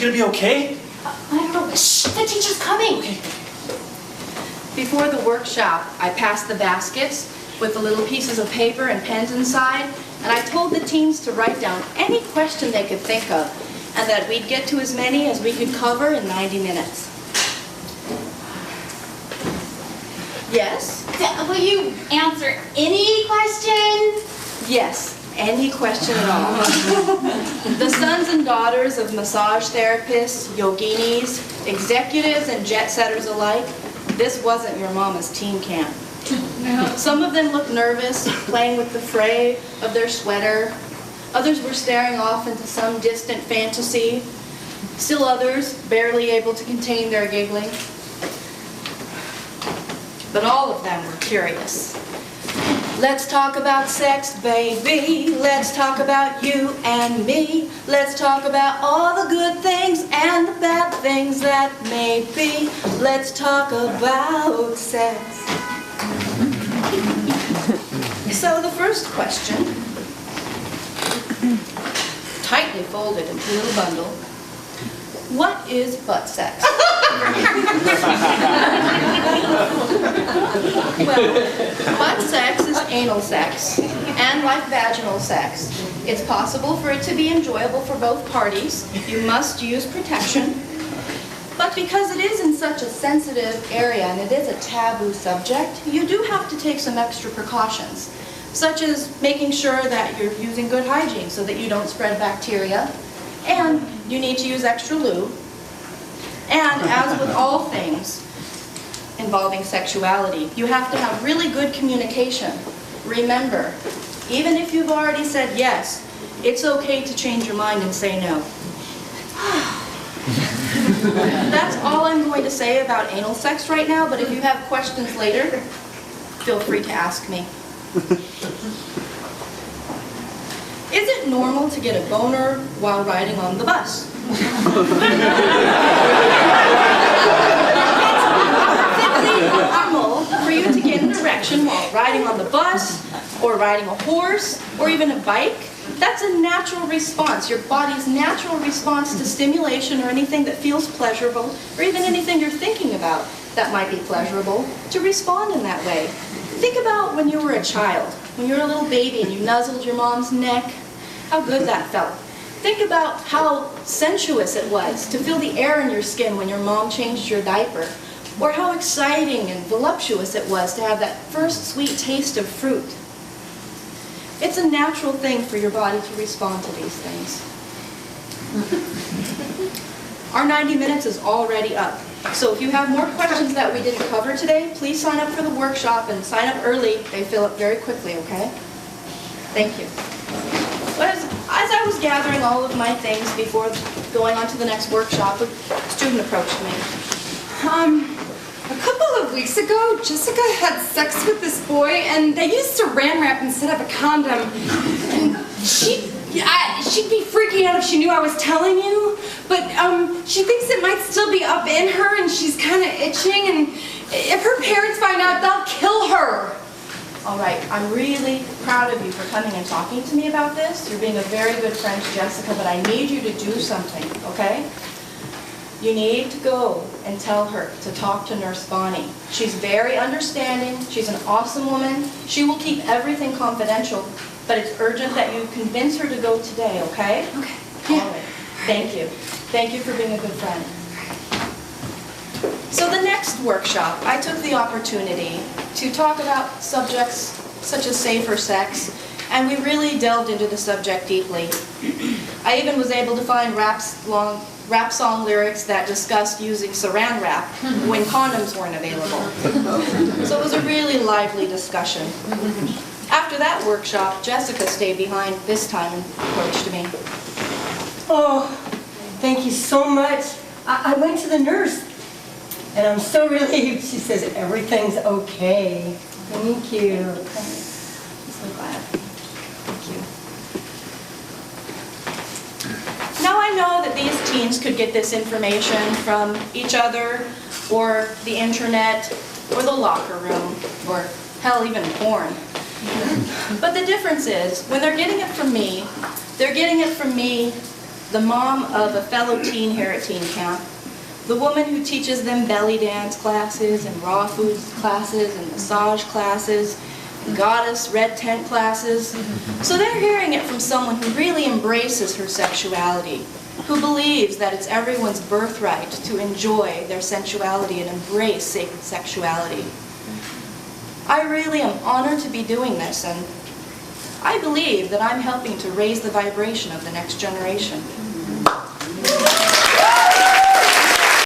gonna be okay? I don't know. Shh, the teacher's coming. Okay. Before the workshop, I passed the baskets with the little pieces of paper and pens inside, and I told the teens to write down any question they could think of, and that we'd get to as many as we could cover in 90 minutes. Yes? Will you answer any question? Yes, any question at all. The sons and daughters of massage therapists, yoginis, executives, and jet setters alike, this wasn't your mama's teen camp. Some of them looked nervous, playing with the fray of their sweater. Others were staring off into some distant fantasy. Still others, barely able to contain their giggling. But all of them were curious. Let's talk about sex, baby. Let's talk about you and me. Let's talk about all the good things and the bad things that may be. Let's talk about sex. So the first question, tightly folded into a little bundle, what is butt sex? Well, butt sex is anal sex, and like vaginal sex, it's possible for it to be enjoyable for both parties. You must use protection. But because it is in such a sensitive area and it is a taboo subject, you do have to take some extra precautions, such as making sure that you're using good hygiene so that you don't spread bacteria, and you need to use extra lube. And as with all things involving sexuality, you have to have really good communication. Remember, even if you've already said yes, it's okay to change your mind and say no. That's all I'm going to say about anal sex right now, but if you have questions later, feel free to ask me. Is it normal to get a boner while riding on the bus? It's perfectly normal for you to get an erection while riding on the bus, or riding a horse, or even a bike. That's a natural response, your body's natural response to stimulation or anything that feels pleasurable, or even anything you're thinking about that might be pleasurable, to respond in that way. Think about when you were a child, when you were a little baby and you nuzzled your mom's neck, how good that felt. Think about how sensuous it was to feel the air in your skin when your mom changed your diaper, or how exciting and voluptuous it was to have that first sweet taste of fruit. It's a natural thing for your body to respond to these things. Our 90 minutes is already up. So if you have more questions that we didn't cover today, please sign up for the workshop and sign up early. They fill up very quickly, okay? Thank you. But as I was gathering all of my things before going on to the next workshop, a student approached me. A couple of weeks ago, Jessica had sex with this boy, and they used saran wrap instead of a condom. And she'd be freaking out if she knew I was telling you, but she thinks it might still be up in her, and she's kind of itching, and if her parents find out, they'll kill her. All right, I'm really proud of you for coming and talking to me about this. You're being a very good friend to Jessica, but I need you to do something, okay? You need to go and tell her to talk to Nurse Bonnie. She's very understanding. She's an awesome woman. She will keep everything confidential, but it's urgent that you convince her to go today, okay? Okay. Yeah. All right. Thank you. Thank you for being a good friend. So the next workshop, I took the opportunity to talk about subjects such as safer sex, and we really delved into the subject deeply. I even was able to find rap song lyrics that discussed using saran wrap when condoms weren't available. So it was a really lively discussion. After that workshop, Jessica stayed behind this time and approached me. Oh, thank you so much. I went to the nurse, and I'm so relieved. She says everything's okay. Thank you. I'm so glad. Thank you. Now I know that these teens could get this information from each other, or the internet, or the locker room, or hell, even porn. But the difference is, when they're getting it from me, they're getting it from me the mom of a fellow teen here at teen camp, the woman who teaches them belly dance classes and raw food classes and massage classes, goddess red tent classes. So they're hearing it from someone who really embraces her sexuality, who believes that it's everyone's birthright to enjoy their sensuality and embrace sacred sexuality. I really am honored to be doing this, and I believe that I'm helping to raise the vibration of the next generation.